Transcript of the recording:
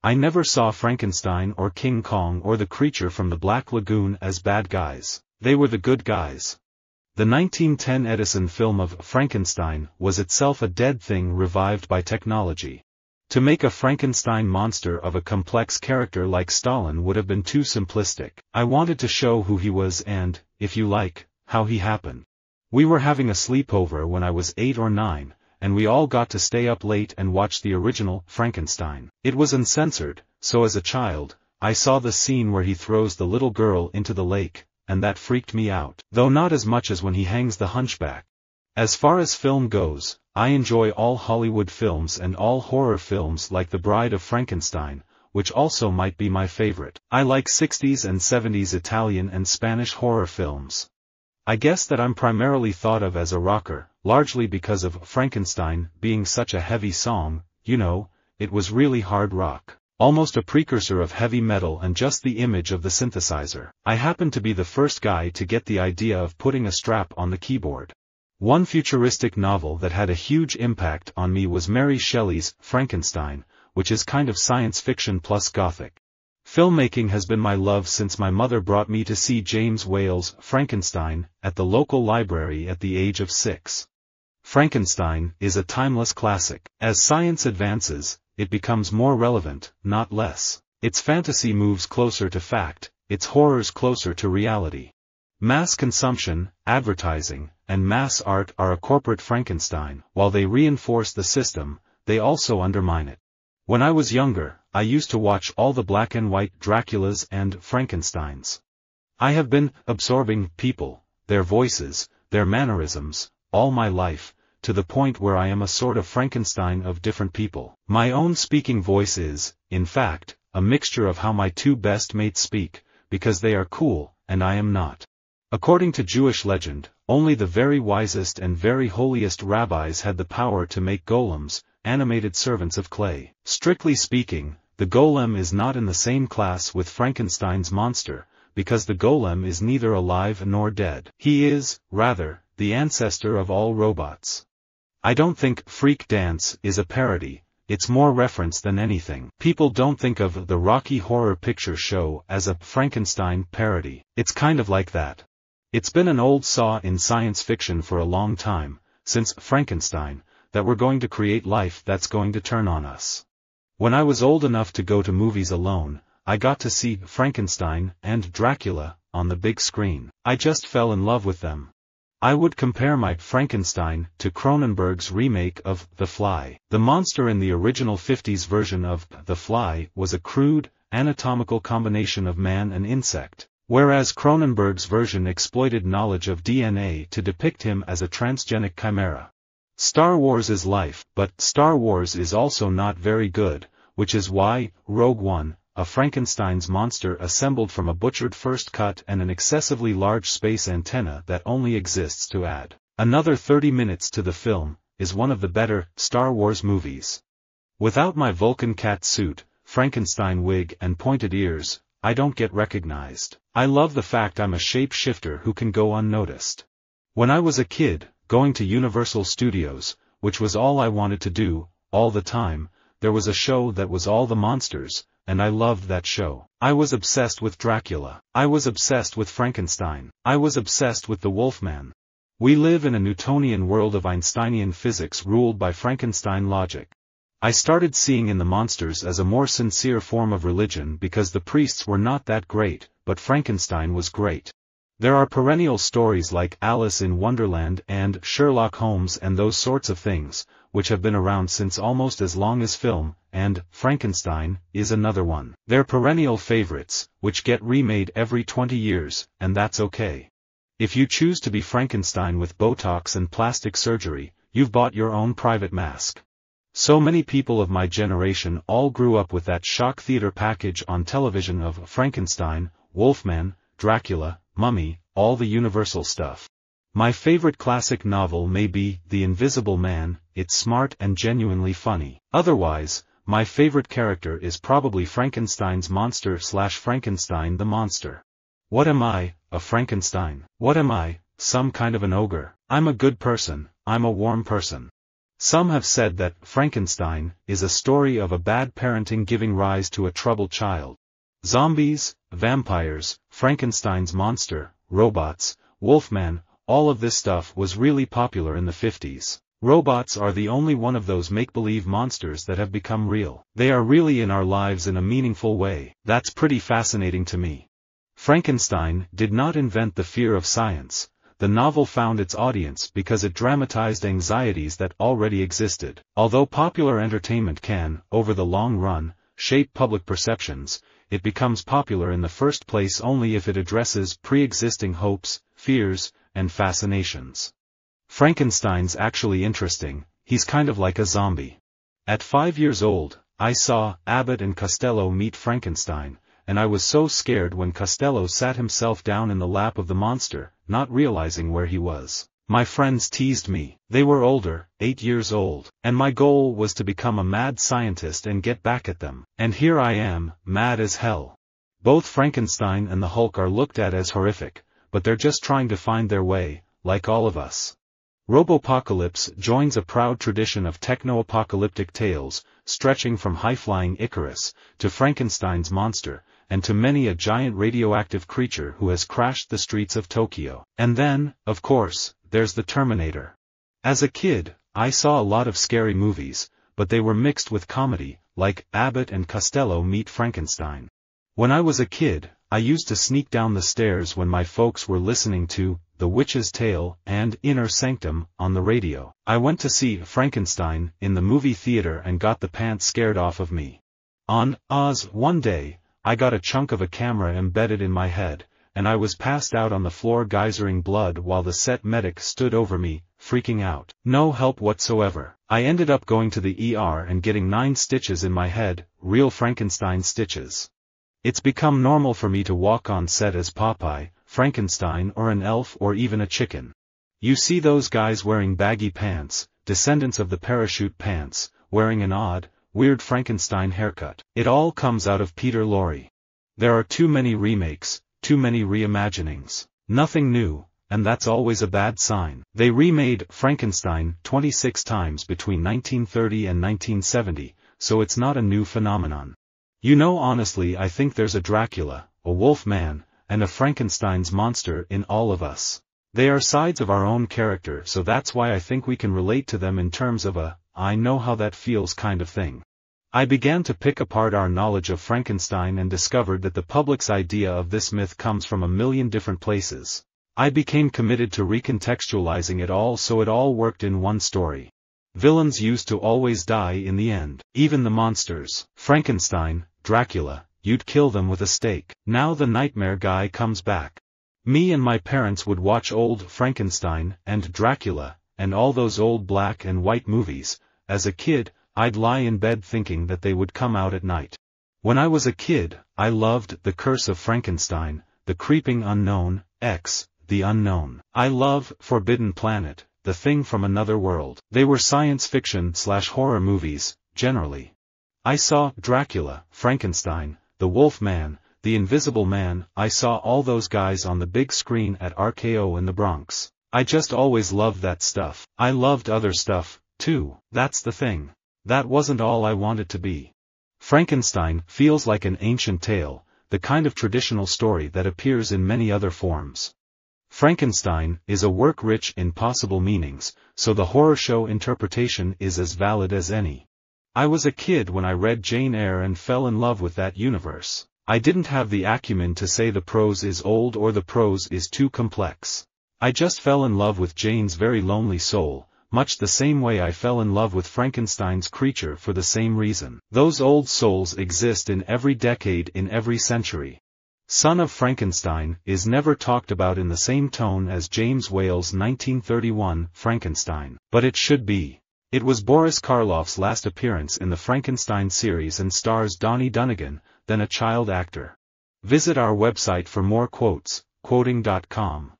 I never saw Frankenstein or King Kong or the creature from the Black Lagoon as bad guys. They were the good guys. The 1910 Edison film of Frankenstein was itself a dead thing revived by technology. To make a Frankenstein monster of a complex character like Stalin would have been too simplistic. I wanted to show who he was and, if you like, how he happened. We were having a sleepover when I was 8 or 9, and we all got to stay up late and watch the original Frankenstein. It was uncensored, so as a child, I saw the scene where he throws the little girl into the lake, and that freaked me out, though not as much as when he hangs the hunchback. As far as film goes, I enjoy all Hollywood films and all horror films like The Bride of Frankenstein, which also might be my favorite. I like 60s and 70s Italian and Spanish horror films. I guess that I'm primarily thought of as a rocker, largely because of Frankenstein being such a heavy song, you know, it was really hard rock. Almost a precursor of heavy metal and just the image of the synthesizer. I happened to be the first guy to get the idea of putting a strap on the keyboard. One futuristic novel that had a huge impact on me was Mary Shelley's Frankenstein, which is kind of science fiction plus gothic. Filmmaking has been my love since my mother brought me to see James Whale's Frankenstein at the local library at the age of 6. Frankenstein is a timeless classic. As science advances, it becomes more relevant, not less. Its fantasy moves closer to fact, its horrors closer to reality. Mass consumption, advertising, and mass art are a corporate Frankenstein. While they reinforce the system, they also undermine it. When I was younger, I used to watch all the black and white Draculas and Frankensteins. I have been absorbing people, their voices, their mannerisms, all my life, to the point where I am a sort of Frankenstein of different people. My own speaking voice is, in fact, a mixture of how my two best mates speak, because they are cool, and I am not. According to Jewish legend, only the very wisest and very holiest rabbis had the power to make golems, animated servants of clay. Strictly speaking, the golem is not in the same class with Frankenstein's monster, because the golem is neither alive nor dead. He is, rather, the ancestor of all robots. I don't think Freak Dance is a parody, it's more reference than anything. People don't think of the Rocky Horror Picture Show as a Frankenstein parody. It's kind of like that. It's been an old saw in science fiction for a long time, since Frankenstein, that we're going to create life that's going to turn on us. When I was old enough to go to movies alone, I got to see Frankenstein and Dracula on the big screen. I just fell in love with them. I would compare my Frankenstein to Cronenberg's remake of The Fly. The monster in the original 50s version of The Fly was a crude, anatomical combination of man and insect, whereas Cronenberg's version exploited knowledge of DNA to depict him as a transgenic chimera. Star Wars is life, but Star Wars is also not very good, which is why Rogue One, a Frankenstein's monster assembled from a butchered first cut and an excessively large space antenna that only exists to add another 30 minutes to the film, is one of the better Star Wars movies. Without my Vulcan cat suit, Frankenstein wig and pointed ears, I don't get recognized. I love the fact I'm a shapeshifter who can go unnoticed. When I was a kid, going to Universal Studios, which was all I wanted to do, all the time, there was a show that was all the monsters, and I loved that show. I was obsessed with Dracula. I was obsessed with Frankenstein. I was obsessed with the Wolfman. We live in a Newtonian world of Einsteinian physics ruled by Frankenstein logic. I started seeing in the monsters as a more sincere form of religion because the priests were not that great, but Frankenstein was great. There are perennial stories like Alice in Wonderland and Sherlock Holmes and those sorts of things, which have been around since almost as long as film, and Frankenstein is another one. They're perennial favorites, which get remade every 20 years, and that's okay. If you choose to be Frankenstein with Botox and plastic surgery, you've bought your own private mask. So many people of my generation all grew up with that shock theater package on television of Frankenstein, Wolfman, Dracula, Mummy, all the Universal stuff. My favorite classic novel may be The Invisible Man. It's smart and genuinely funny. Otherwise, my favorite character is probably Frankenstein's monster / Frankenstein the monster. What am I, a Frankenstein? What am I, some kind of an ogre? I'm a good person, I'm a warm person. Some have said that Frankenstein is a story of a bad parenting giving rise to a troubled child. Zombies, vampires, Frankenstein's monster, robots, Wolfman, all of this stuff was really popular in the 50s. Robots are the only one of those make-believe monsters that have become real. They are really in our lives in a meaningful way. That's pretty fascinating to me. Frankenstein did not invent the fear of science. The novel found its audience because it dramatized anxieties that already existed. Although popular entertainment can, over the long run, shape public perceptions, it becomes popular in the first place only if it addresses pre-existing hopes, fears, and fascinations. Frankenstein's actually interesting. He's kind of like a zombie. At 5 years old, I saw Abbott and Costello meet Frankenstein, and I was so scared when Costello sat himself down in the lap of the monster, not realizing where he was. My friends teased me. They were older, 8 years old, and my goal was to become a mad scientist and get back at them. And here I am, mad as hell. Both Frankenstein and the Hulk are looked at as horrific, but they're just trying to find their way, like all of us. Robopocalypse joins a proud tradition of techno-apocalyptic tales, stretching from high-flying Icarus, to Frankenstein's monster, and to many a giant radioactive creature who has crashed the streets of Tokyo. And then, of course, there's the Terminator. As a kid, I saw a lot of scary movies, but they were mixed with comedy, like Abbott and Costello Meet Frankenstein. When I was a kid, I used to sneak down the stairs when my folks were listening to The Witch's Tale and Inner Sanctum on the radio. I went to see Frankenstein in the movie theater and got the pants scared off of me. On Oz one day, I got a chunk of a camera embedded in my head, and I was passed out on the floor geysering blood while the set medic stood over me, freaking out. No help whatsoever. I ended up going to the ER and getting 9 stitches in my head, real Frankenstein stitches. It's become normal for me to walk on set as Popeye, Frankenstein or an elf or even a chicken. You see those guys wearing baggy pants, descendants of the parachute pants, wearing an odd, weird Frankenstein haircut. It all comes out of Peter Lorre. There are too many remakes, too many reimaginings. Nothing new, and that's always a bad sign. They remade Frankenstein 26 times between 1930 and 1970, so it's not a new phenomenon. You know, honestly, I think there's a Dracula, a Wolfman, and a Frankenstein's monster in all of us. They are sides of our own character, so that's why I think we can relate to them in terms of a, I know how that feels kind of thing. I began to pick apart our knowledge of Frankenstein and discovered that the public's idea of this myth comes from a million different places. I became committed to recontextualizing it all so it all worked in one story. Villains used to always die in the end. Even the monsters. Frankenstein, Dracula, you'd kill them with a stake. Now the nightmare guy comes back. Me and my parents would watch old Frankenstein and Dracula, and all those old black and white movies. As a kid, I'd lie in bed thinking that they would come out at night. When I was a kid, I loved The Curse of Frankenstein, The Creeping Unknown, X, The Unknown. I love Forbidden Planet, The Thing from Another World. They were science fiction/horror movies, generally. I saw Dracula, Frankenstein, The Wolf Man, The Invisible Man. I saw all those guys on the big screen at RKO in the Bronx. I just always loved that stuff. I loved other stuff, too. That's the thing. That wasn't all I wanted to be. Frankenstein feels like an ancient tale, the kind of traditional story that appears in many other forms. Frankenstein is a work rich in possible meanings, so the horror show interpretation is as valid as any. I was a kid when I read Jane Eyre and fell in love with that universe. I didn't have the acumen to say the prose is old or the prose is too complex. I just fell in love with Jane's very lonely soul, much the same way I fell in love with Frankenstein's creature for the same reason. Those old souls exist in every decade, in every century. Son of Frankenstein is never talked about in the same tone as James Whale's 1931 Frankenstein, but it should be. It was Boris Karloff's last appearance in the Frankenstein series and stars Donnie Dunnigan, then a child actor. Visit our website for more quotes, quoting.com.